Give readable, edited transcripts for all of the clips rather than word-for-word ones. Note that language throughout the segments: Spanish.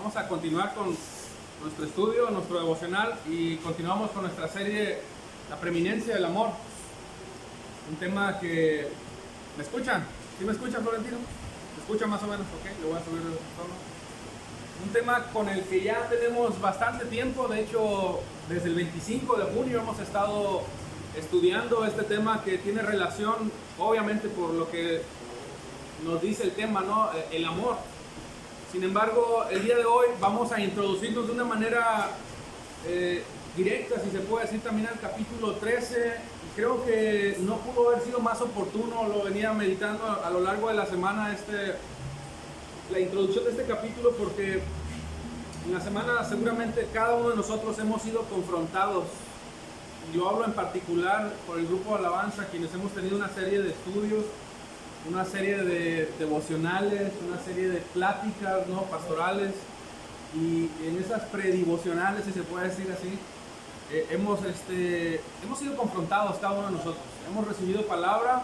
Vamos a continuar con nuestro estudio, nuestro devocional, y continuamos con nuestra serie La preeminencia del amor. Un tema que... ¿Me escuchan? ¿Sí me escuchan, Florentino? ¿Me escuchan más o menos? Ok, le voy a subir el tono. Un tema con el que ya tenemos bastante tiempo. De hecho, desde el 25 de junio hemos estado estudiando este tema, que tiene relación, obviamente, por lo que nos dice el tema, ¿no? El amor. Sin embargo, el día de hoy vamos a introducirnos de una manera directa, si se puede decir, también al capítulo 13. Creo que no pudo haber sido más oportuno, lo venía meditando a lo largo de la semana, la introducción de este capítulo, porque en la semana seguramente cada uno de nosotros hemos sido confrontados. Yo hablo en particular por el grupo de alabanza, quienes hemos tenido una serie de estudios, una serie de devocionales, una serie de pláticas, ¿no?, pastorales, y en esas predivocionales, si se puede decir así, hemos sido confrontados cada uno de nosotros. Hemos recibido palabra,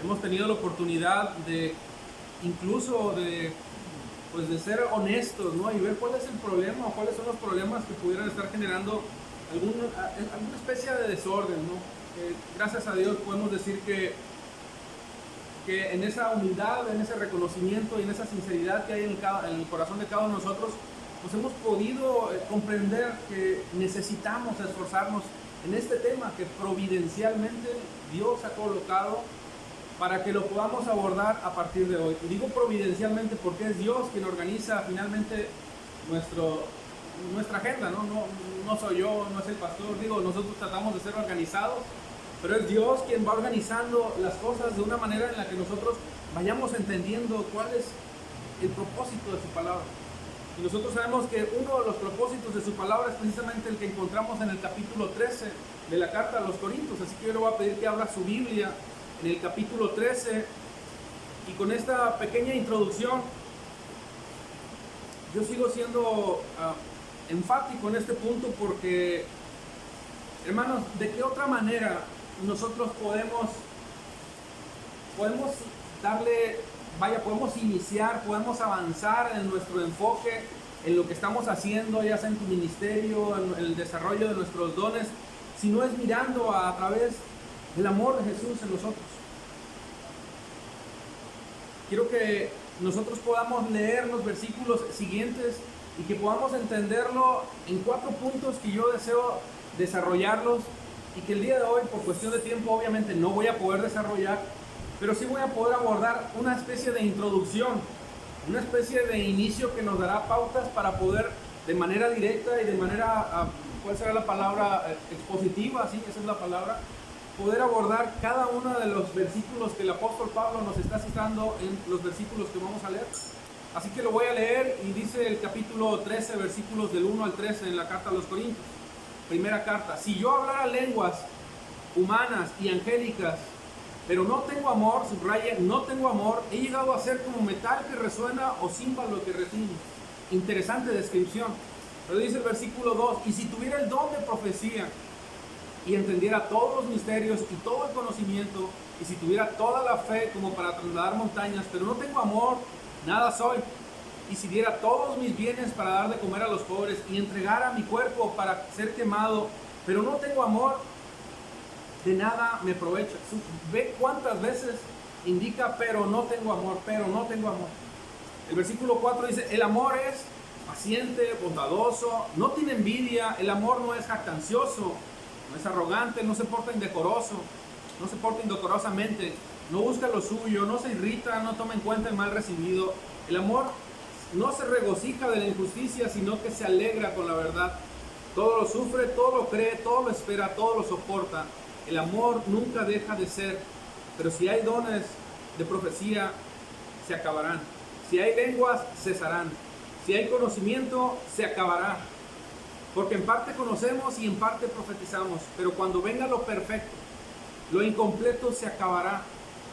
hemos tenido la oportunidad de incluso de ser honestos, ¿no?, y ver cuál es el problema o cuáles son los problemas que pudieran estar generando alguna especie de desorden, ¿no? Gracias a Dios podemos decir que en esa humildad, en ese reconocimiento y en esa sinceridad que hay en el corazón de cada uno de nosotros, pues hemos podido comprender que necesitamos esforzarnos en este tema que providencialmente Dios ha colocado para que lo podamos abordar a partir de hoy. Y digo providencialmente porque es Dios quien organiza finalmente nuestra agenda, ¿no? No soy yo, no es el pastor. Digo, nosotros tratamos de ser organizados, pero es Dios quien va organizando las cosas de una manera en la que nosotros vayamos entendiendo cuál es el propósito de su palabra. Y nosotros sabemos que uno de los propósitos de su palabra es precisamente el que encontramos en el capítulo 13 de la carta a los Corintios. Así que yo le voy a pedir que abra su Biblia en el capítulo 13. Y con esta pequeña introducción, yo sigo siendo enfático en este punto porque, hermanos, ¿de qué otra manera nosotros podemos podemos iniciar, podemos avanzar en nuestro enfoque, en lo que estamos haciendo, ya sea en tu ministerio, en el desarrollo de nuestros dones, si no es mirando a través del amor de Jesús en nosotros? Quiero que nosotros podamos leer los versículos siguientes y que podamos entenderlo en 4 puntos que yo deseo desarrollarlos, y que el día de hoy, por cuestión de tiempo, obviamente no voy a poder desarrollar, pero sí voy a poder abordar una especie de introducción, una especie de inicio que nos dará pautas para poder, de manera directa y de manera, ¿cuál será la palabra? Expositiva, sí, esa es la palabra, poder abordar cada uno de los versículos que el apóstol Pablo nos está citando en los versículos que vamos a leer. Así que lo voy a leer, y dice el capítulo 13, versículos del 1 al 13 en la carta a los Corintios. Primera carta: si yo hablara lenguas humanas y angélicas, pero no tengo amor, subraye, no tengo amor, he llegado a ser como metal que resuena o címbalo que retiñe. Interesante descripción. Pero dice el versículo 2: y si tuviera el don de profecía y entendiera todos los misterios y todo el conocimiento, y si tuviera toda la fe como para trasladar montañas, pero no tengo amor, nada soy. Y si diera todos mis bienes para dar de comer a los pobres, y entregara mi cuerpo para ser quemado, pero no tengo amor, de nada me aprovecha. Ve cuántas veces indica pero no tengo amor, pero no tengo amor. El versículo 4 dice: el amor es paciente, bondadoso, no tiene envidia, el amor no es jactancioso, no es arrogante, no se porta indecoroso, no se porta indecorosamente, no busca lo suyo, no se irrita, no toma en cuenta el mal recibido. El amor no se regocija de la injusticia, sino que se alegra con la verdad. Todo lo sufre, todo lo cree, todo lo espera, todo lo soporta. El amor nunca deja de ser. Pero si hay dones de profecía, se acabarán. Si hay lenguas, cesarán. Si hay conocimiento, se acabará. Porque en parte conocemos y en parte profetizamos. Pero cuando venga lo perfecto, lo incompleto se acabará.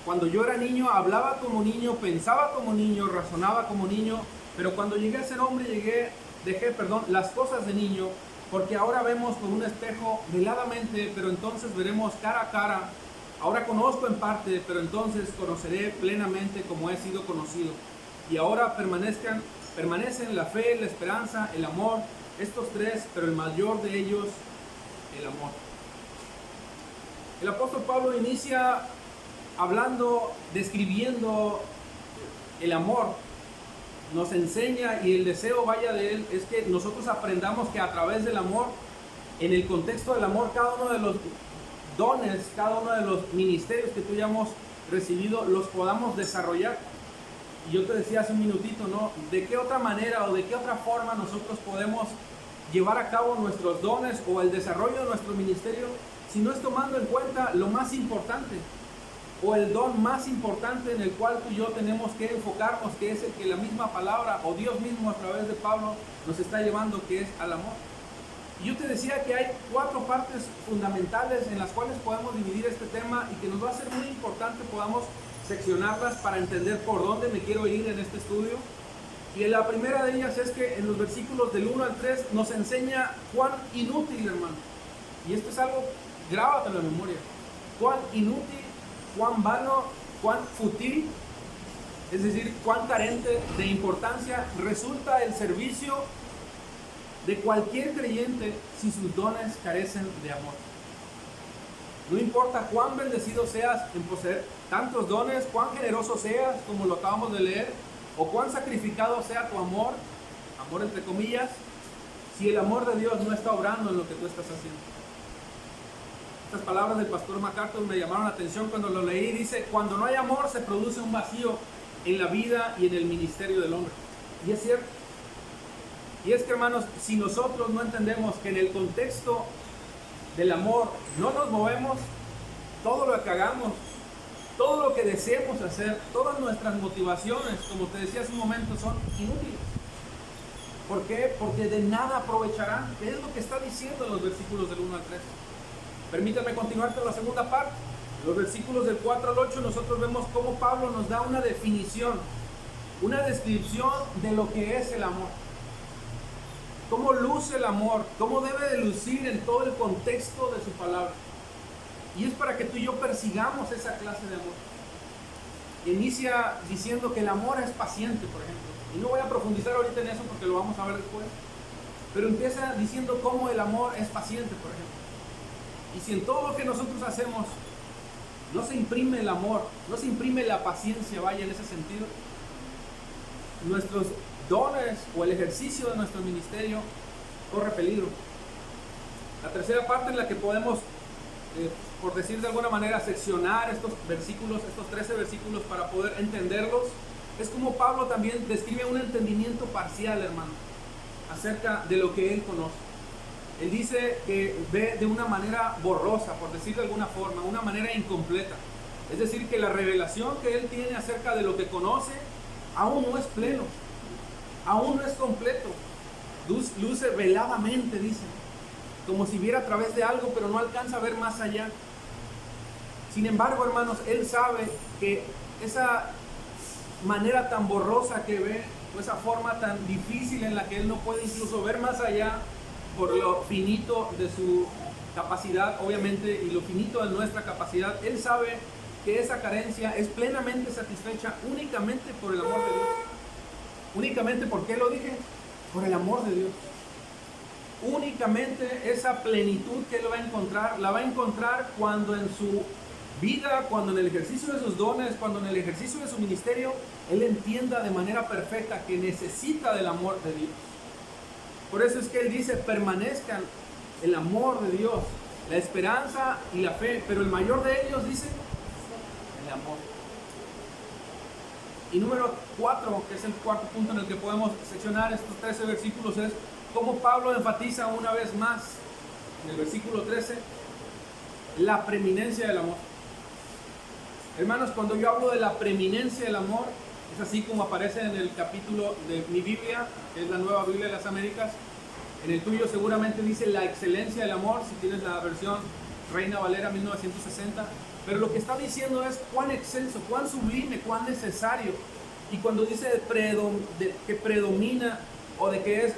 Cuando yo era niño, hablaba como niño, pensaba como niño, razonaba como niño. Pero cuando llegué a ser hombre, dejé las cosas de niño. Porque ahora vemos con un espejo veladamente, pero entonces veremos cara a cara. Ahora conozco en parte, pero entonces conoceré plenamente como he sido conocido. Y ahora permanezcan Permanecen la fe, la esperanza, el amor, estos tres, pero el mayor de ellos, el amor. El apóstol Pablo inicia hablando, describiendo el amor. Nos enseña, y el deseo, vaya, de él, es que nosotros aprendamos que a través del amor, en el contexto del amor, cada uno de los dones, cada uno de los ministerios que tú ya hemos recibido, los podamos desarrollar. Y yo te decía hace un minutito, ¿no? ¿De qué otra manera o de qué otra forma nosotros podemos llevar a cabo nuestros dones o el desarrollo de nuestro ministerio si no es tomando en cuenta lo más importante o el don más importante en el cual tú y yo tenemos que enfocarnos, que es el que la misma palabra o Dios mismo a través de Pablo nos está llevando, que es al amor? Y yo te decía que hay 4 partes fundamentales en las cuales podemos dividir este tema y que nos va a ser muy importante podamos seccionarlas para entender por dónde me quiero ir en este estudio. Y la primera de ellas es que en los versículos del 1 al 3 nos enseña cuán inútil, hermano. Y esto es algo, grábatelo en memoria. Cuán inútil, cuán vano, cuán fútil, es decir, cuán carente de importancia resulta el servicio de cualquier creyente si sus dones carecen de amor. No importa cuán bendecido seas en poseer tantos dones, cuán generoso seas, como lo acabamos de leer, o cuán sacrificado sea tu amor, amor entre comillas, si el amor de Dios no está obrando en lo que tú estás haciendo. Estas palabras del pastor MacArthur me llamaron la atención cuando lo leí. Dice: cuando no hay amor se produce un vacío en la vida y en el ministerio del hombre. Y es cierto. Y es que, hermanos, si nosotros no entendemos que en el contexto del amor no nos movemos, todo lo que hagamos, todo lo que deseemos hacer, todas nuestras motivaciones, como te decía hace un momento, son inútiles. ¿Por qué? Porque de nada aprovecharán. ¿Qué es lo que está diciendo en los versículos del 1 al 3? Permítame continuar con la segunda parte. En los versículos del 4 al 8 nosotros vemos cómo Pablo nos da una definición, una descripción de lo que es el amor. Cómo luce el amor, cómo debe de lucir en todo el contexto de su palabra. Y es para que tú y yo persigamos esa clase de amor. Inicia diciendo que el amor es paciente, por ejemplo. Y no voy a profundizar ahorita en eso porque lo vamos a ver después. Pero empieza diciendo cómo el amor es paciente, por ejemplo. Y si en todo lo que nosotros hacemos no se imprime el amor, no se imprime la paciencia, vaya, en ese sentido, nuestros dones o el ejercicio de nuestro ministerio corre peligro. La tercera parte en la que podemos, por decir de alguna manera, seccionar estos versículos, estos 13 versículos para poder entenderlos, es como Pablo también describe un entendimiento parcial, hermano, acerca de lo que él conoce. Él dice que ve de una manera borrosa, por decir de alguna forma, una manera incompleta. Es decir, que la revelación que él tiene acerca de lo que conoce aún no es pleno, aún no es completo. Luce veladamente, dice, como si viera a través de algo, pero no alcanza a ver más allá. Sin embargo, hermanos, él sabe que esa manera tan borrosa que ve, o esa forma tan difícil en la que él no puede incluso ver más allá, por lo finito de su capacidad, obviamente, y lo finito de nuestra capacidad, él sabe que esa carencia es plenamente satisfecha únicamente por el amor de Dios. Únicamente, ¿por qué lo dije? Por el amor de Dios. Únicamente esa plenitud que él va a encontrar, la va a encontrar cuando en su vida, cuando en el ejercicio de sus dones, cuando en el ejercicio de su ministerio, él entienda de manera perfecta que necesita del amor de Dios. Por eso es que él dice: permanezcan el amor de Dios, la esperanza y la fe, pero el mayor de ellos, dice, el amor. Y número 4, que es el cuarto punto en el que podemos seccionar estos 13 versículos, es cómo Pablo enfatiza una vez más, en el versículo 13, la preeminencia del amor. Hermanos, cuando yo hablo de la preeminencia del amor, es así como aparece en el capítulo de mi Biblia, que es la Nueva Biblia de las Américas. En el tuyo seguramente dice la excelencia del amor, si tienes la versión Reina Valera 1960. Pero lo que está diciendo es cuán excelso, cuán sublime, cuán necesario. Y cuando dice que predomina o de que,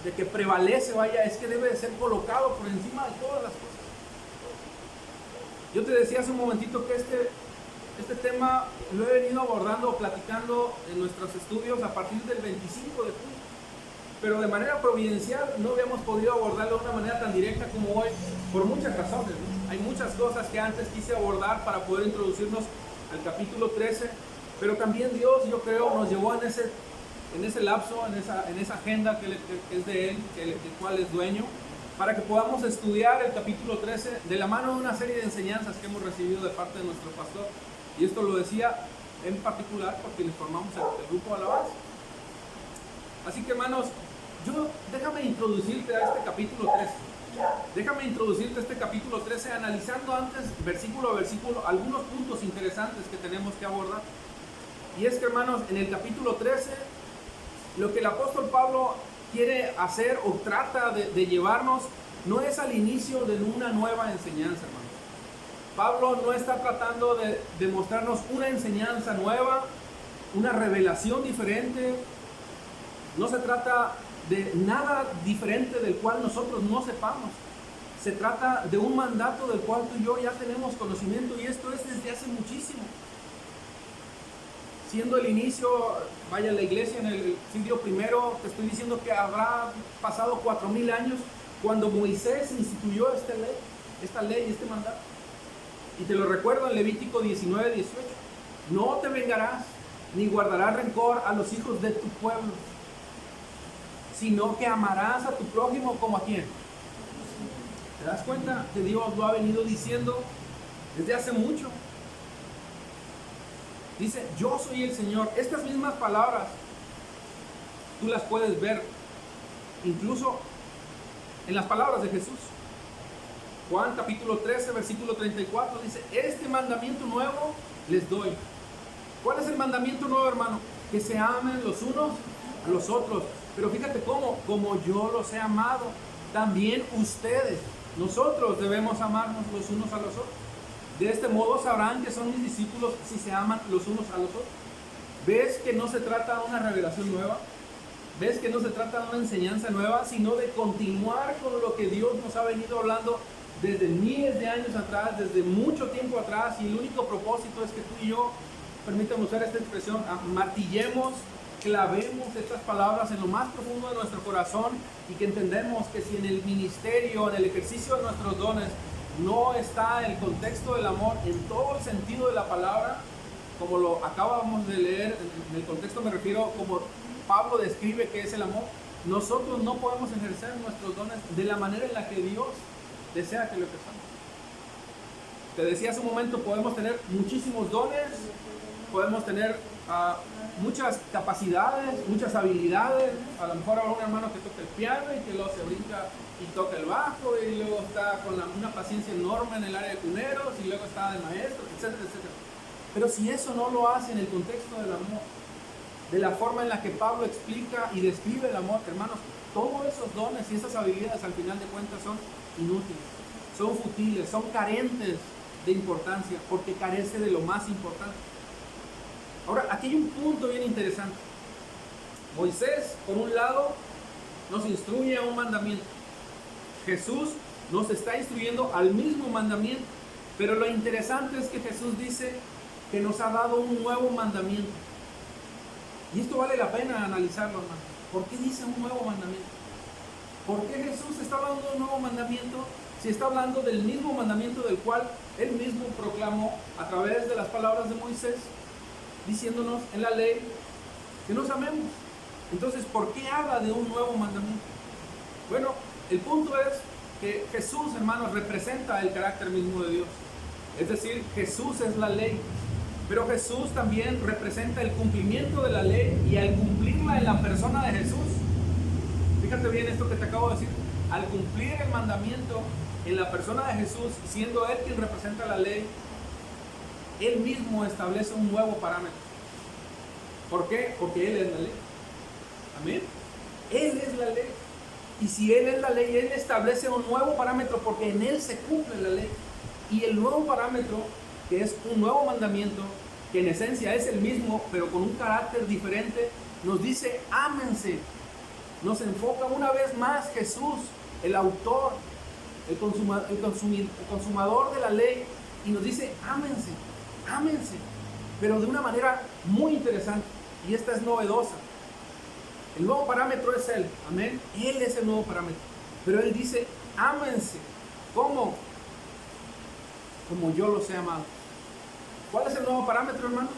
de que prevalece, vaya, es que debe de ser colocado por encima de todas las cosas. Yo te decía hace un momentito que este este tema lo he venido abordando, platicando en nuestros estudios a partir del 25 de junio. Pero de manera providencial no habíamos podido abordarlo de una manera tan directa como hoy, por muchas razones, ¿no? Hay muchas cosas que antes quise abordar para poder introducirnos al capítulo 13, pero también Dios, yo creo, nos llevó en ese lapso, en esa agenda que es de Él, del cual es dueño, para que podamos estudiar el capítulo 13 de la mano de una serie de enseñanzas que hemos recibido de parte de nuestro pastor. Y esto lo decía en particular porque le formamos el grupo de alabanza. Así que, hermanos, déjame introducirte a este capítulo 13. Déjame introducirte a este capítulo 13 analizando antes, versículo a versículo, algunos puntos interesantes que tenemos que abordar. Y es que, hermanos, en el capítulo 13, lo que el apóstol Pablo quiere hacer o trata de llevarnos no es al inicio de una nueva enseñanza, hermanos. Pablo no está tratando de mostrarnos una enseñanza nueva, una revelación diferente. No se trata de nada diferente del cual nosotros no sepamos. Se trata de un mandato del cual tú y yo ya tenemos conocimiento, y esto es desde hace muchísimo. Siendo el inicio, vaya, la iglesia en el siglo primero, te estoy diciendo que habrá pasado 4000 años cuando Moisés instituyó esta ley, este mandato. Y te lo recuerdo en Levítico 19:18. No te vengarás ni guardarás rencor a los hijos de tu pueblo, sino que amarás a tu prójimo como a quién. ¿Te das cuenta que Dios lo ha venido diciendo desde hace mucho? Dice, yo soy el Señor. Estas mismas palabras tú las puedes ver incluso en las palabras de Jesús. Juan capítulo 13, versículo 34 dice, este mandamiento nuevo les doy. ¿Cuál es el mandamiento nuevo, hermano? Que se amen los unos a los otros. Pero fíjate como yo los he amado, también ustedes, nosotros debemos amarnos los unos a los otros. De este modo sabrán que son mis discípulos si se aman los unos a los otros. ¿Ves que no se trata de una revelación nueva? ¿Ves que no se trata de una enseñanza nueva, sino de continuar con lo que Dios nos ha venido hablando desde miles de años atrás, desde mucho tiempo atrás? Y el único propósito es que tú y yo, permítame usar esta expresión, martillemos, clavemos estas palabras en lo más profundo de nuestro corazón, y que entendemos que si en el ministerio, en el ejercicio de nuestros dones, no está el contexto del amor en todo el sentido de la palabra, como lo acabamos de leer, en el contexto me refiero como Pablo describe que es el amor, nosotros no podemos ejercer nuestros dones de la manera en la que Dios desea que lo ejerzamos. Te decía hace un momento, podemos tener muchísimos dones, podemos tener muchas capacidades, muchas habilidades. A lo mejor habrá un hermano que toca el piano y que luego se brinca y toca el bajo, y luego está con una paciencia enorme en el área de cuneros, y luego está de maestro, etcétera, etcétera. Pero si eso no lo hace en el contexto del amor, de la forma en la que Pablo explica y describe el amor, hermanos, todos esos dones y esas habilidades al final de cuentas son inútiles, son futiles, son carentes de importancia, porque carece de lo más importante. Ahora, aquí hay un punto bien interesante. Moisés, por un lado, nos instruye a un mandamiento. Jesús nos está instruyendo al mismo mandamiento, pero lo interesante es que Jesús dice que nos ha dado un nuevo mandamiento. Y esto vale la pena analizarlo, hermano. ¿Por qué dice un nuevo mandamiento? ¿Por qué Jesús está hablando de un nuevo mandamiento si está hablando del mismo mandamiento del cual Él mismo proclamó a través de las palabras de Moisés, diciéndonos en la ley que nos amemos? Entonces, ¿por qué habla de un nuevo mandamiento? Bueno, el punto es que Jesús, hermanos, representa el carácter mismo de Dios. Es decir, Jesús es la ley. Pero Jesús también representa el cumplimiento de la ley, y al cumplirla en la persona de Jesús, fíjate bien esto que te acabo de decir, al cumplir el mandamiento en la persona de Jesús, siendo Él quien representa la ley, Él mismo establece un nuevo parámetro. ¿Por qué? Porque Él es la ley. Amén. Él es la ley. Y si Él es la ley, Él establece un nuevo parámetro, porque en Él se cumple la ley. Y el nuevo parámetro, que es un nuevo mandamiento, que en esencia es el mismo, pero con un carácter diferente, nos dice, ámense. Nos enfoca una vez más Jesús, el autor, el consumador de la ley, y nos dice, ámense, ámense. pero de una manera muy interesante, y esta es novedosa. El nuevo parámetro es Él, amén. Él es el nuevo parámetro, pero Él dice, ámense. ¿Cómo? Como yo los he amado. ¿Cuál es el nuevo parámetro, hermanos?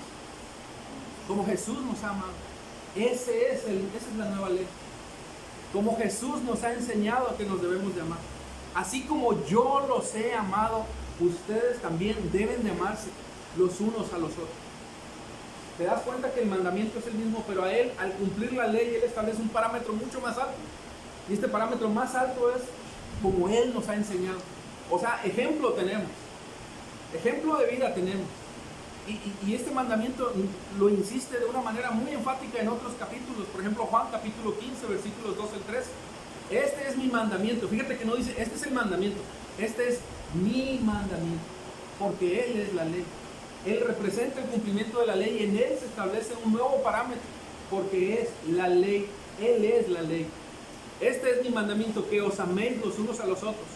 Como Jesús nos ha amado. Esa es la nueva ley. Como Jesús nos ha enseñado a que nos debemos de amar. Así como yo los he amado, ustedes también deben de amarse los unos a los otros. ¿Te das cuenta que el mandamiento es el mismo, pero a Él, al cumplir la ley, Él establece un parámetro mucho más alto? Y este parámetro más alto es como Él nos ha enseñado. O sea, ejemplo tenemos. Ejemplo de vida tenemos. Y este mandamiento lo insiste de una manera muy enfática en otros capítulos. Por ejemplo, Juan capítulo 15, versículos 2 al 3. Este es mi mandamiento. Fíjate que no dice, este es el mandamiento. Este es mi mandamiento. Porque Él es la ley. Él representa el cumplimiento de la ley. Y en Él se establece un nuevo parámetro. Porque es la ley. Él es la ley. Este es mi mandamiento, que os améis los unos a los otros.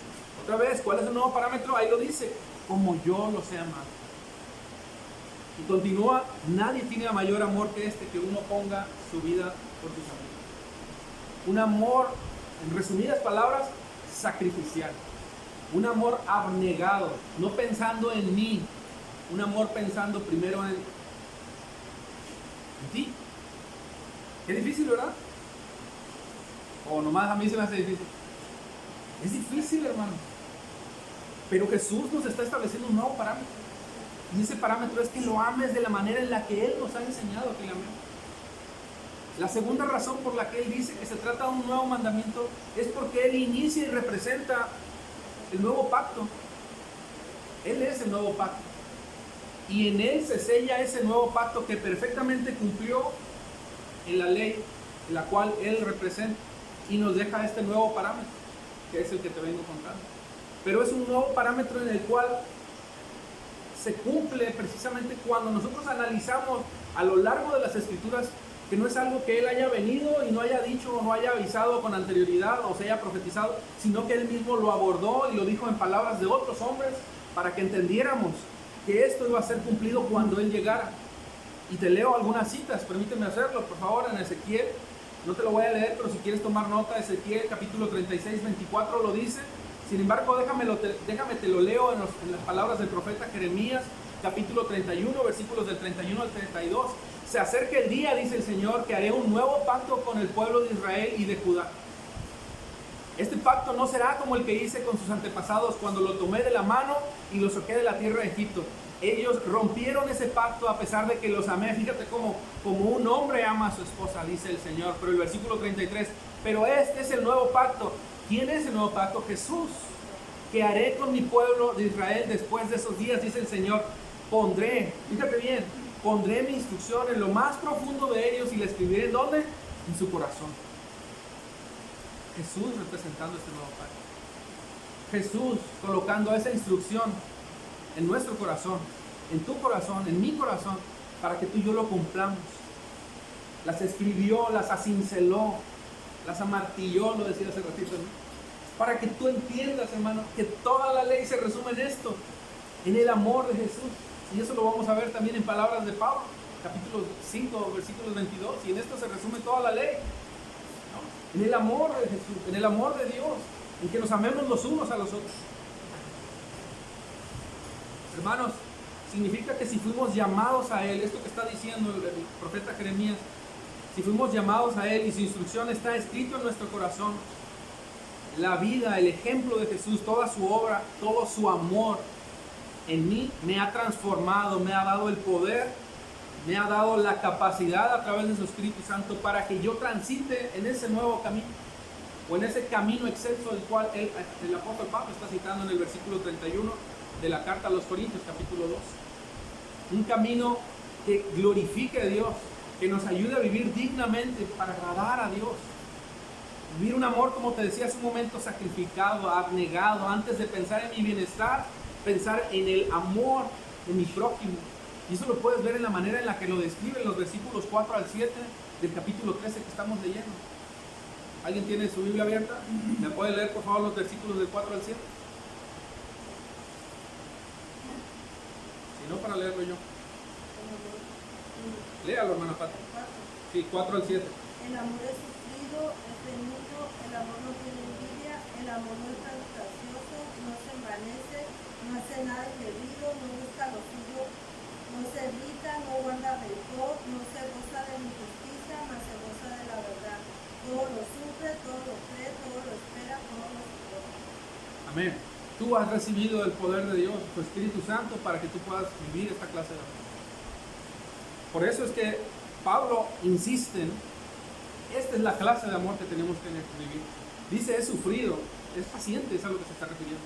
Otra vez, ¿cuál es el nuevo parámetro? Ahí lo dice. Como yo los he amado. Y continúa, nadie tiene mayor amor que este, que uno ponga su vida por sus amigos. Un amor, en resumidas palabras, sacrificial. Un amor abnegado, no pensando en mí. Un amor pensando primero en ti. Es difícil, ¿verdad? O nomás a mí se me hace difícil. Es difícil, hermano. Pero Jesús nos está estableciendo un nuevo parámetro. Y ese parámetro es que lo ames de la manera en la que Él nos ha enseñado que le amemos. La segunda razón por la que Él dice que se trata de un nuevo mandamiento es porque Él inicia y representa el nuevo pacto. Él es el nuevo pacto. Y en Él se sella ese nuevo pacto que perfectamente cumplió en la ley, en la cual Él representa. Y nos deja este nuevo parámetro, que es el que te vengo contando. Pero es un nuevo parámetro en el cual se cumple precisamente cuando nosotros analizamos a lo largo de las Escrituras, que no es algo que Él haya venido y no haya dicho o no haya avisado con anterioridad o se haya profetizado, sino que Él mismo lo abordó y lo dijo en palabras de otros hombres para que entendiéramos que esto iba a ser cumplido cuando Él llegara. Y te leo algunas citas, permíteme hacerlo, por favor, en Ezequiel. No te lo voy a leer, pero si quieres tomar nota, Ezequiel capítulo 36, 24 lo dice. Sin embargo, déjame te lo leo en las palabras del profeta Jeremías, capítulo 31, versículos del 31 al 32. Se acerca el día, dice el Señor, que haré un nuevo pacto con el pueblo de Israel y de Judá. Este pacto no será como el que hice con sus antepasados cuando lo tomé de la mano y los saqué de la tierra de Egipto. Ellos rompieron ese pacto a pesar de que los amé. Fíjate como un hombre ama a su esposa, dice el Señor. Pero el versículo 33, pero este es el nuevo pacto. ¿Quién es el nuevo pacto? Jesús. Que haré con mi pueblo de Israel después de esos días, dice el Señor. Pondré, fíjate bien, pondré mi instrucción en lo más profundo de ellos y la escribiré ¿en dónde? En su corazón. Jesús representando este nuevo pacto. Jesús colocando esa instrucción en nuestro corazón, en tu corazón, en mi corazón, para que tú y yo lo cumplamos. Las escribió, las acinceló, las amartilló, lo decía hace ratito, ¿no? Para que tú entiendas, hermano, que toda la ley se resume en esto, en el amor de Jesús. Y eso lo vamos a ver también en palabras de Pablo, capítulo 5, versículos 22. Y en esto se resume toda la ley, ¿no? En el amor de Jesús, en el amor de Dios, en que nos amemos los unos a los otros. Hermanos, significa que si fuimos llamados a Él, esto que está diciendo el profeta Jeremías, si fuimos llamados a Él y su instrucción está escrito en nuestro corazón, la vida, el ejemplo de Jesús, toda su obra, todo su amor en mí me ha transformado, me ha dado el poder, me ha dado la capacidad a través de su Espíritu Santo para que yo transite en ese nuevo camino o en ese camino excelso del cual el apóstol Pablo está citando en el versículo 31 de la carta a los Corintios, capítulo 2. Un camino que glorifique a Dios, que nos ayude a vivir dignamente para agradar a Dios. Vivir un amor, como te decía hace un momento, sacrificado, abnegado, antes de pensar en mi bienestar, pensar en el amor de mi prójimo. Y eso lo puedes ver en la manera en la que lo describe en los versículos 4 al 7 del capítulo 13 que estamos leyendo. ¿Alguien tiene su Biblia abierta? ¿Me puede leer, por favor, los versículos del 4 al 7? Si no, para leerlo yo. Léalo, hermana Pati. Sí, 4 al 7. El amor es sufrido, es benigno, el amor no tiene envidia, el amor no es fantasioso, no se envanece, no hace nada indebido, no busca lo suyo, no se irrita, no guarda rencor, no se goza de la injusticia, mas se goza de la verdad. Todo lo sufre, todo lo cree, todo lo espera, todo lo soporta. Amén. Tú has recibido el poder de Dios, tu Espíritu Santo, para que tú puedas vivir esta clase de amor. Por eso es que Pablo insiste en, esta es la clase de amor que tenemos que vivir. Dice, es sufrido, es paciente, es a lo que se está refiriendo.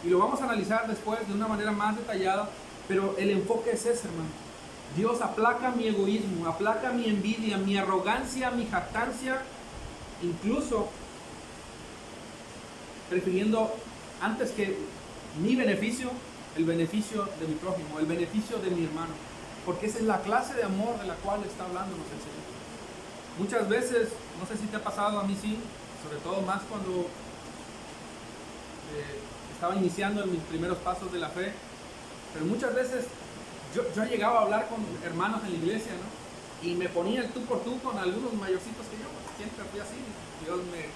Y lo vamos a analizar después de una manera más detallada, pero el enfoque es ese, hermano. Dios aplaca mi egoísmo, aplaca mi envidia, mi arrogancia, mi jactancia, incluso prefiriendo antes que mi beneficio, el beneficio de mi prójimo, el beneficio de mi hermano. Porque esa es la clase de amor de la cual está hablándonos el Señor. Muchas veces, no sé si te ha pasado, a mí sí, sobre todo más cuando estaba iniciando en mis primeros pasos de la fe, pero muchas veces yo llegaba a hablar con hermanos en la iglesia, ¿no? Y me ponía el tú por tú con algunos mayorcitos que yo, pues, siempre fui así. Dios me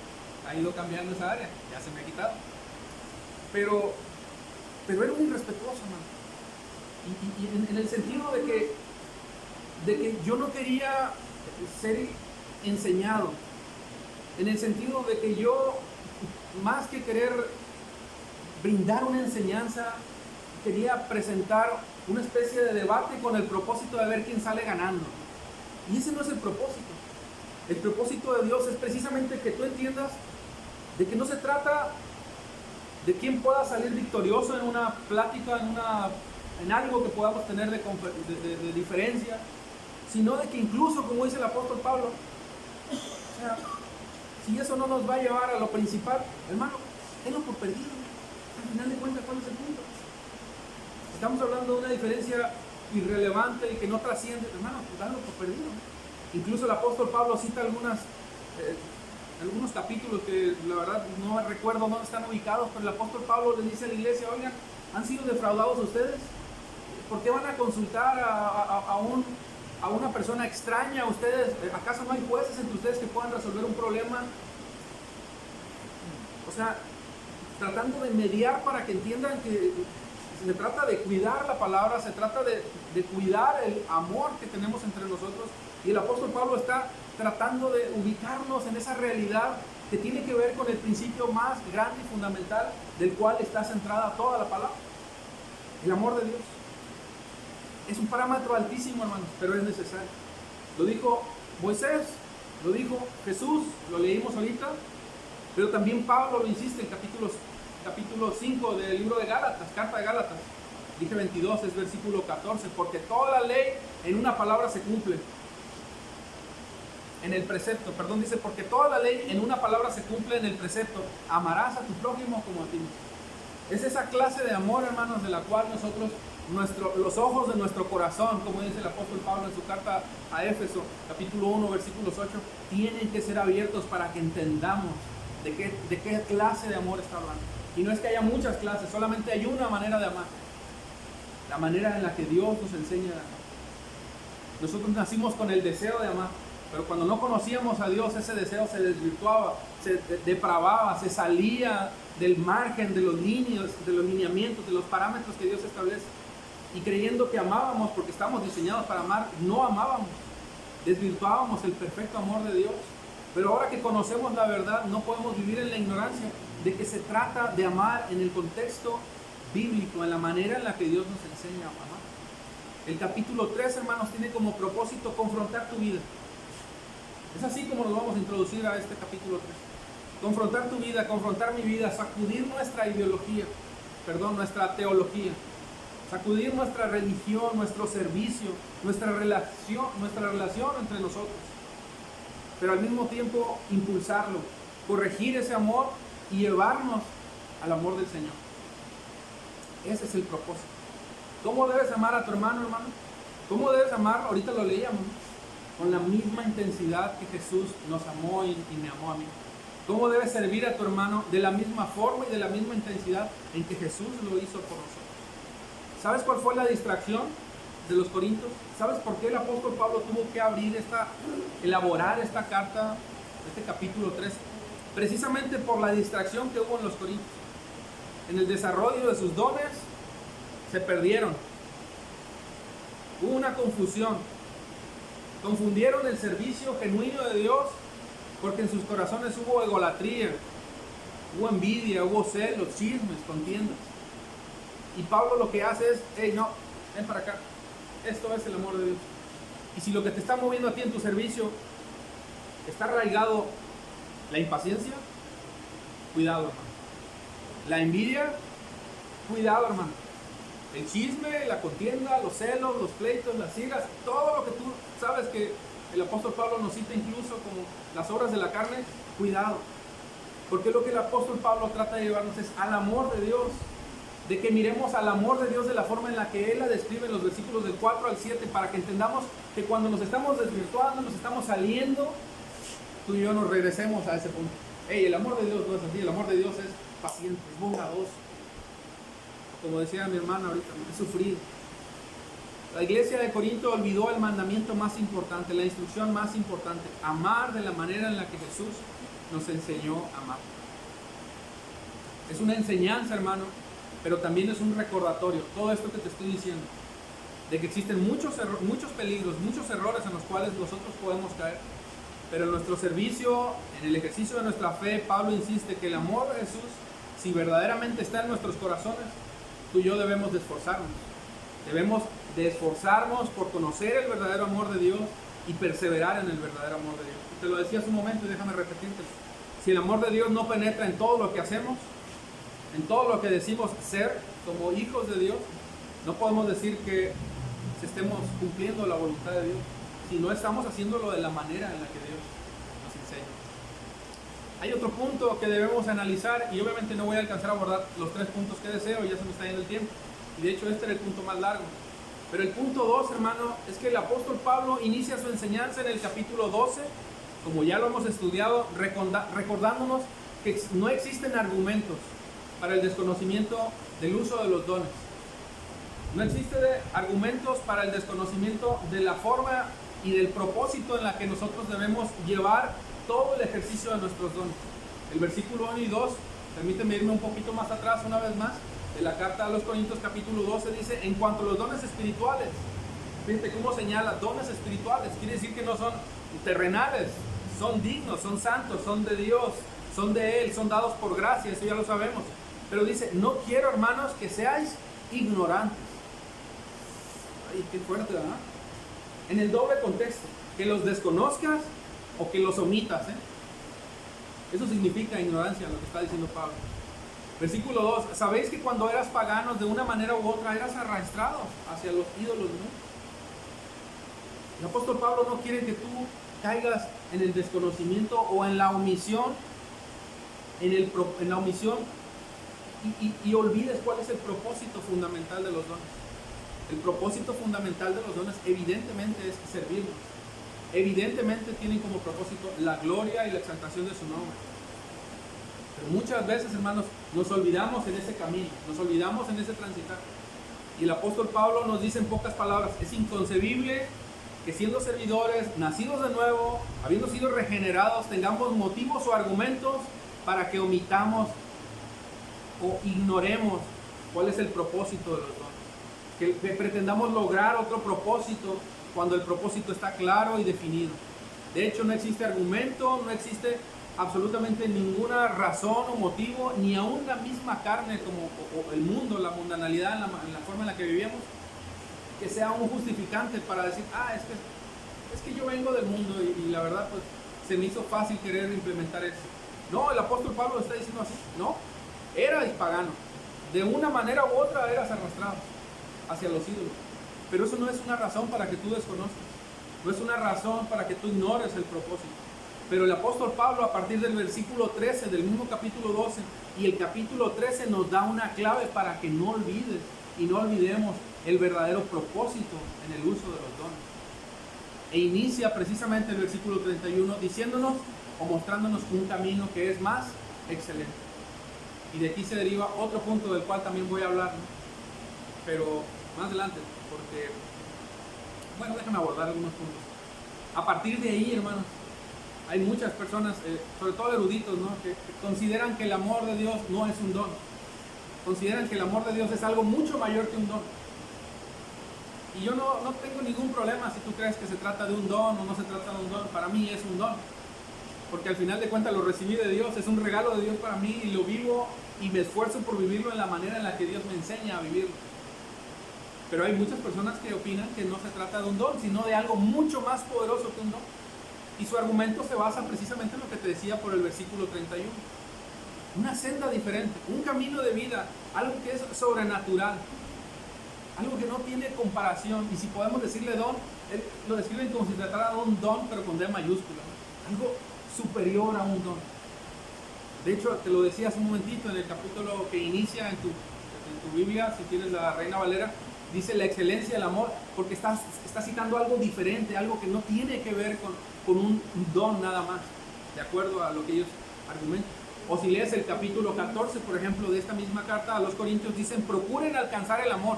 ha ido cambiando esa área, ya se me ha quitado. Pero era un irrespetuoso, hermano. Y en el sentido de que yo no quería ser enseñado, en el sentido de que yo, más que querer brindar una enseñanza, quería presentar una especie de debate con el propósito de ver quién sale ganando. Y ese no es el propósito. El propósito de Dios es precisamente que tú entiendas de que no se trata de quién pueda salir victorioso en una plática, en algo que podamos tener de diferencia, sino de que incluso, como dice el apóstol Pablo, o sea, si eso no nos va a llevar a lo principal, hermano, tenlo por perdido. Al final de cuentas, ¿cuál es el punto? Estamos hablando de una diferencia irrelevante y que no trasciende, hermano, pues dalo por perdido. Incluso el apóstol Pablo cita algunos capítulos que la verdad no recuerdo dónde están ubicados, pero el apóstol Pablo le dice a la iglesia, oigan, ¿han sido defraudados ustedes? ¿Por qué van a consultar a una persona extraña? ¿Ustedes, acaso no hay jueces entre ustedes que puedan resolver un problema? O sea, tratando de mediar para que entiendan que se trata de cuidar la palabra, se trata de cuidar el amor que tenemos entre nosotros. Y el apóstol Pablo está tratando de ubicarnos en esa realidad que tiene que ver con el principio más grande y fundamental del cual está centrada toda la palabra. El amor de Dios. Es un parámetro altísimo, hermanos, pero es necesario. Lo dijo Moisés, lo dijo Jesús, lo leímos ahorita, pero también Pablo lo insiste en capítulo 5 del libro de Gálatas, carta de Gálatas. Dije 22, es versículo 14, porque toda la ley en una palabra se cumple. En el precepto, perdón, dice, porque toda la ley en una palabra se cumple en el precepto, amarás a tu prójimo como a ti mismo. Es esa clase de amor, hermanos, de la cual nosotros, los ojos de nuestro corazón, como dice el apóstol Pablo en su carta a Éfeso, capítulo 1, versículos 8, tienen que ser abiertos para que entendamos de qué clase de amor está hablando. Y no es que haya muchas clases, solamente hay una manera de amar. La manera en la que Dios nos enseña a amar. Nosotros nacimos con el deseo de amar, pero cuando no conocíamos a Dios, ese deseo se desvirtuaba, se depravaba, se salía del margen de los lineamientos, de los parámetros que Dios establece. Y creyendo que amábamos porque estábamos diseñados para amar, no amábamos. Desvirtuábamos el perfecto amor de Dios. Pero ahora que conocemos la verdad, no podemos vivir en la ignorancia de que se trata de amar en el contexto bíblico, en la manera en la que Dios nos enseña a amar. El capítulo 3, hermanos, tiene como propósito confrontar tu vida. Es así como nos vamos a introducir a este capítulo 3. Confrontar tu vida, confrontar mi vida, sacudir nuestra nuestra teología, sacudir nuestra religión, nuestro servicio, nuestra relación entre nosotros. Pero al mismo tiempo impulsarlo, corregir ese amor y llevarnos al amor del Señor. Ese es el propósito. ¿Cómo debes amar a tu hermano? ¿Cómo debes amar? Ahorita lo leíamos, ¿no? Con la misma intensidad que Jesús nos amó y me amó a mí. ¿Cómo debes servir a tu hermano? De la misma forma y de la misma intensidad en que Jesús lo hizo por nosotros. ¿Sabes cuál fue la distracción? de los Corintios? ¿Sabes por qué el apóstol Pablo tuvo que elaborar esta carta, este capítulo 3? Precisamente por la distracción que hubo en los Corintios. En el desarrollo de sus dones se perdieron. Hubo una confusión. Confundieron el servicio genuino de Dios porque en sus corazones hubo egolatría, hubo envidia, hubo celos, chismes, contiendas. Y Pablo lo que hace es, hey, no, ven para acá. Esto es el amor de Dios. Y si lo que te está moviendo a ti en tu servicio está arraigado la impaciencia, cuidado, hermano. La envidia, cuidado, hermano. El chisme, la contienda, los celos, los pleitos, las iras, todo lo que tú sabes que el apóstol Pablo nos cita incluso como las obras de la carne, cuidado. Porque lo que el apóstol Pablo trata de llevarnos es al amor de Dios. De que miremos al amor de Dios de la forma en la que Él la describe en los versículos del 4 al 7, para que entendamos que cuando nos estamos desvirtuando, nos estamos saliendo, tú y yo nos regresemos a ese punto. Hey, el amor de Dios no es así, el amor de Dios es paciente, es bondadoso. Como decía mi hermana ahorita, es sufrido. La iglesia de Corinto olvidó el mandamiento más importante, la instrucción más importante: amar de la manera en la que Jesús nos enseñó a amar. Es una enseñanza, hermano, pero también es un recordatorio, todo esto que te estoy diciendo, de que existen muchos peligros, muchos errores en los cuales nosotros podemos caer. Pero en nuestro servicio, en el ejercicio de nuestra fe, Pablo insiste que el amor de Jesús, si verdaderamente está en nuestros corazones, tú y yo debemos de esforzarnos. Debemos de esforzarnos por conocer el verdadero amor de Dios y perseverar en el verdadero amor de Dios. Te lo decía hace un momento y déjame repetirte. Si el amor de Dios no penetra en todo lo que hacemos, en todo lo que decimos ser como hijos de Dios, no podemos decir que estemos cumpliendo la voluntad de Dios si no estamos haciéndolo de la manera en la que Dios nos enseña. Hay otro punto que debemos analizar, y obviamente no voy a alcanzar a abordar los 3 puntos que deseo, ya se me está yendo el tiempo, y de hecho este era el punto más largo. Pero el punto 2, hermano, es que el apóstol Pablo inicia su enseñanza en el capítulo 12, como ya lo hemos estudiado, recordándonos que no existen argumentos para el desconocimiento del uso de los dones. No existen argumentos para el desconocimiento de la forma y del propósito en la que nosotros debemos llevar todo el ejercicio de nuestros dones. El versículo 1 y 2, permíteme irme un poquito más atrás una vez más, de la carta a los Corintios capítulo 12, dice, en cuanto a los dones espirituales, fíjate cómo señala, dones espirituales, quiere decir que no son terrenales, son dignos, son santos, son de Dios, son de Él, son dados por gracia, eso ya lo sabemos. Pero dice, no quiero, hermanos, que seáis ignorantes. Ay, qué fuerte, ¿verdad? En el doble contexto, que los desconozcas o que los omitas, Eso significa ignorancia, lo que está diciendo Pablo. Versículo 2, sabéis que cuando eras paganos, de una manera u otra, eras arrastrados hacia los ídolos, ¿no? El apóstol Pablo no quiere que tú caigas en el desconocimiento o en la omisión, en la omisión y olvides cuál es el propósito fundamental de los dones. El propósito fundamental de los dones evidentemente es servirnos. Evidentemente tienen como propósito la gloria y la exaltación de su nombre. Pero muchas veces, hermanos, nos olvidamos en ese camino, nos olvidamos en ese transitar. Y el apóstol Pablo nos dice en pocas palabras, es inconcebible que siendo servidores, nacidos de nuevo, habiendo sido regenerados, tengamos motivos o argumentos para que omitamos o ignoremos cuál es el propósito de los dones. Que pretendamos lograr otro propósito cuando el propósito está claro y definido. De hecho, no existe argumento, no existe absolutamente ninguna razón o motivo, ni aún la misma carne como o el mundo, la mundanalidad, en la forma en la que vivíamos, que sea un justificante para decir, es que yo vengo del mundo y la verdad pues se me hizo fácil querer implementar eso. No, el apóstol Pablo está diciendo así, no, eras pagano, de una manera u otra eras arrastrado hacia los ídolos, pero eso no es una razón para que tú desconozcas, no es una razón para que tú ignores el propósito. Pero el apóstol Pablo, a partir del versículo 13 del mismo capítulo 12 y el capítulo 13, nos da una clave para que no olvides y no olvidemos el verdadero propósito en el uso de los dones. E inicia precisamente el versículo 31 diciéndonos o mostrándonos un camino que es más excelente. Y de aquí se deriva otro punto del cual también voy a hablar, ¿no? Pero más adelante, porque bueno, déjame abordar algunos puntos. A partir de ahí, hermanos, hay muchas personas, sobre todo eruditos, ¿no? que consideran que el amor de Dios no es un don. Consideran que el amor de Dios es algo mucho mayor que un don. Y yo no tengo ningún problema si tú crees que se trata de un don o no se trata de un don. Para mí es un don. Porque al final de cuentas lo recibí de Dios, es un regalo de Dios para mí y lo vivo y me esfuerzo por vivirlo en la manera en la que Dios me enseña a vivirlo. Pero hay muchas personas que opinan que no se trata de un don, sino de algo mucho más poderoso que un don. Y su argumento se basa precisamente en lo que te decía por el versículo 31. Una senda diferente, un camino de vida, algo que es sobrenatural, algo que no tiene comparación. Y si podemos decirle don, él lo describen como si tratara de un don, pero con D mayúscula, ¿no? Algo superior a un don. De hecho, te lo decía hace un momentito en el capítulo que inicia en tu Biblia, si tienes la Reina Valera, dice la excelencia del amor, porque está citando algo diferente, algo que no tiene que ver con un don nada más, de acuerdo a lo que ellos argumentan. O si lees el capítulo 14, por ejemplo, de esta misma carta a los Corintios, dicen, procuren alcanzar el amor.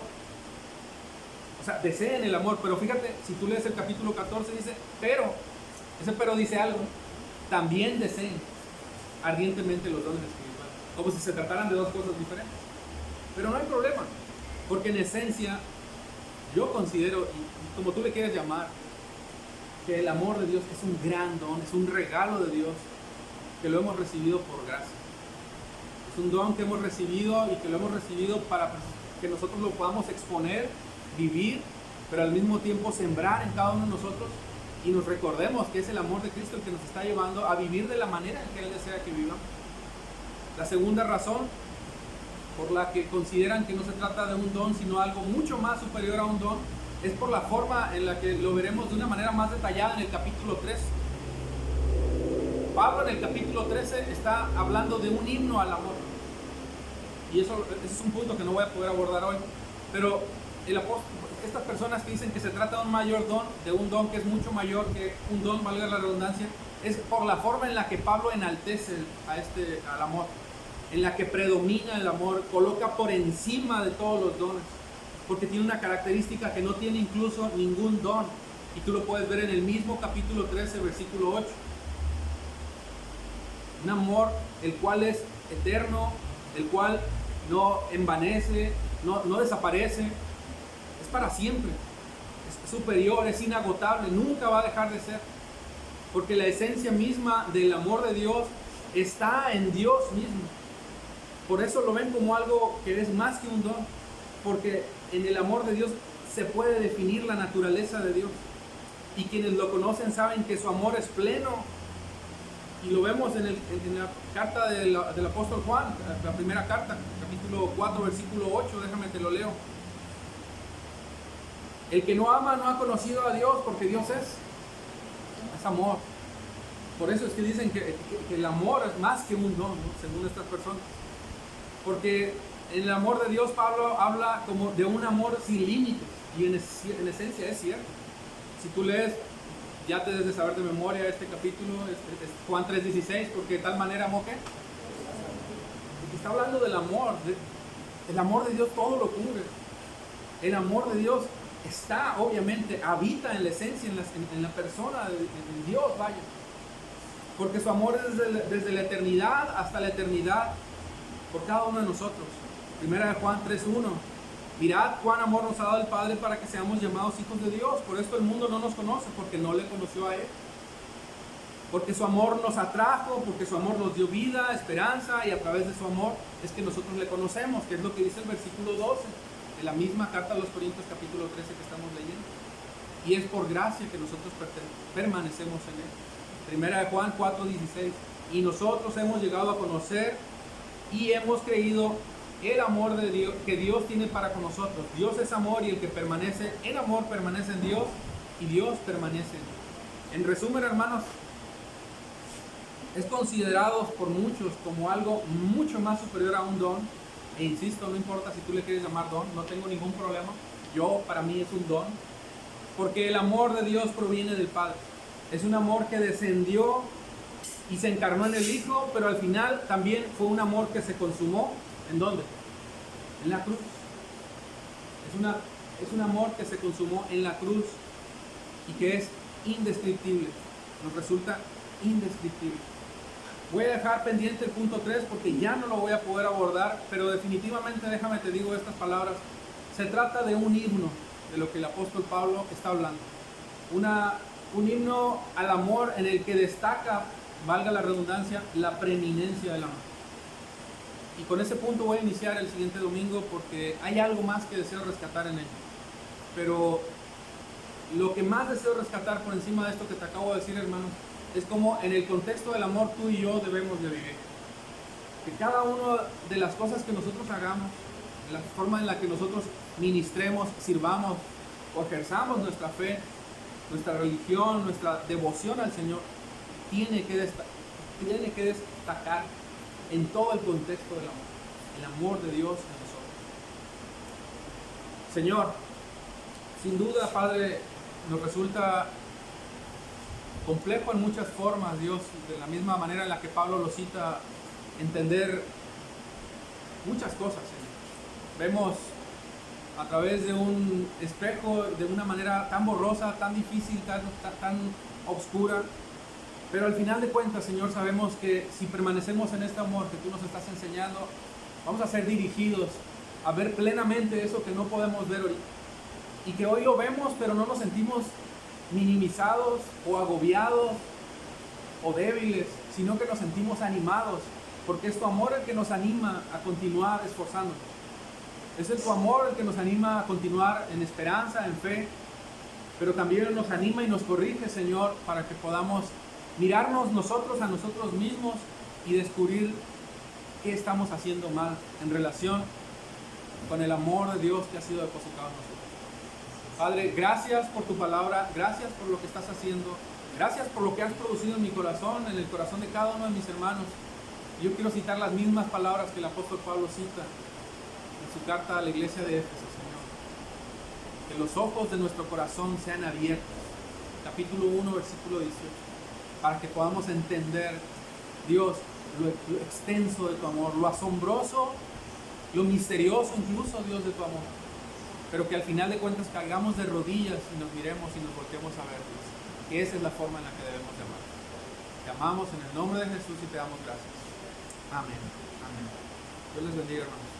O sea, deseen el amor, pero fíjate, si tú lees el capítulo 14, dice, ese pero dice algo, también deseen ardientemente los dones espirituales, como si se trataran de dos cosas diferentes. Pero no hay problema, porque en esencia yo considero, y como tú le quieres llamar, que el amor de Dios es un gran don, es un regalo de Dios, que lo hemos recibido por gracia. Es un don que hemos recibido y que lo hemos recibido para que nosotros lo podamos exponer, vivir, pero al mismo tiempo sembrar en cada uno de nosotros y nos recordemos que es el amor de Cristo el que nos está llevando a vivir de la manera en que Él desea que vivamos. La segunda razón por la que consideran que no se trata de un don, sino algo mucho más superior a un don, es por la forma en la que lo veremos de una manera más detallada en el capítulo 3. Pablo en el capítulo 13 está hablando de un himno al amor. Y ese es un punto que no voy a poder abordar hoy. Pero el apóstol, estas personas que dicen que se trata de un mayor don, de un don que es mucho mayor que un don, valga la redundancia, es por la forma en la que Pablo enaltece al amor, en la que predomina el amor, coloca por encima de todos los dones, porque tiene una característica que no tiene incluso ningún don, y tú lo puedes ver en el mismo capítulo 13, versículo 8. Un amor el cual es eterno, el cual no envanece, no desaparece, es para siempre, es superior, es inagotable, nunca va a dejar de ser, porque la esencia misma del amor de Dios está en Dios mismo. Por eso lo ven como algo que es más que un don, porque en el amor de Dios se puede definir la naturaleza de Dios, y quienes lo conocen saben que su amor es pleno. Y lo vemos en la carta del apóstol Juan, la primera carta, capítulo 4, versículo 8, déjame te lo leo. El que no ama no ha conocido a Dios, porque Dios es amor. Por eso es que dicen que el amor es más que un don, ¿no? Según estas personas. Porque en el amor de Dios Pablo habla como de un amor sin límites, y en esencia es cierto. Si tú lees, ya te debes de saber de memoria este capítulo, es Juan 3:16, porque de tal manera amó que está hablando del amor, el amor de Dios todo lo cubre. El amor de Dios está, obviamente, habita en la esencia, en la persona de Dios, vaya. Porque su amor es desde la eternidad hasta la eternidad por cada uno de nosotros. Primera de Juan 3:1. Mirad cuán amor nos ha dado el Padre para que seamos llamados hijos de Dios. Por esto el mundo no nos conoce, porque no le conoció a Él. Porque su amor nos atrajo, porque su amor nos dio vida, esperanza, y a través de su amor es que nosotros le conocemos, que es lo que dice el versículo 12 de la misma carta a los Corintios, capítulo 13 que estamos leyendo. Y es por gracia que nosotros permanecemos en Él. Primera de Juan 4:16. Y nosotros hemos llegado a conocer y hemos creído el amor de Dios que Dios tiene para con nosotros. Dios es amor, y el que permanece en amor permanece en Dios, y Dios permanece en él. En resumen, hermanos, es considerado por muchos como algo mucho más superior a un don. E insisto, no importa si tú le quieres llamar don, no tengo ningún problema. Para mí es un don, porque el amor de Dios proviene del Padre. Es un amor que descendió y se encarnó en el Hijo, pero al final también fue un amor que se consumó. ¿En dónde? En la cruz. Es un amor que se consumó en la cruz, y que es indescriptible. Nos resulta indescriptible. Voy a dejar pendiente el punto 3 porque ya no lo voy a poder abordar, pero definitivamente déjame te digo estas palabras. Se trata de un himno de lo que el apóstol Pablo está hablando. Un himno al amor en el que destaca, valga la redundancia, la preeminencia del amor. Y con ese punto voy a iniciar el siguiente domingo porque hay algo más que deseo rescatar en él. Pero lo que más deseo rescatar por encima de esto que te acabo de decir, hermanos, es como en el contexto del amor tú y yo debemos de vivir. Que cada una de las cosas que nosotros hagamos, la forma en la que nosotros ministremos, sirvamos o ejerzamos nuestra fe, nuestra religión, nuestra devoción al Señor, tiene que destacar en todo el contexto del amor, el amor de Dios en nosotros. Señor, sin duda, Padre, nos resulta complejo en muchas formas, Dios, de la misma manera en la que Pablo lo cita, entender muchas cosas, Señor. Vemos a través de un espejo de una manera tan borrosa, tan difícil, tan oscura, pero al final de cuentas, Señor, sabemos que si permanecemos en este amor que tú nos estás enseñando, vamos a ser dirigidos a ver plenamente eso que no podemos ver hoy, y que hoy lo vemos, pero no nos sentimos minimizados o agobiados o débiles, sino que nos sentimos animados, porque es tu amor el que nos anima a continuar esforzándonos. Es tu amor el que nos anima a continuar en esperanza, en fe, pero también nos anima y nos corrige, Señor, para que podamos mirarnos nosotros a nosotros mismos y descubrir qué estamos haciendo mal en relación con el amor de Dios que ha sido depositado en nosotros. Padre, gracias por tu palabra, gracias por lo que estás haciendo, gracias por lo que has producido en mi corazón, en el corazón de cada uno de mis hermanos. Yo quiero citar las mismas palabras que el apóstol Pablo cita en su carta a la iglesia de Éfeso, Señor. Que los ojos de nuestro corazón sean abiertos, capítulo 1, versículo 18, para que podamos entender, Dios, lo extenso de tu amor, lo asombroso, lo misterioso incluso, Dios, de tu amor. Pero que al final de cuentas caigamos de rodillas y nos miremos y nos volteemos a ver, Dios. Que esa es la forma en la que debemos de amar. Te amamos en el nombre de Jesús y te damos gracias. Amén. Amén. Dios les bendiga, hermanos.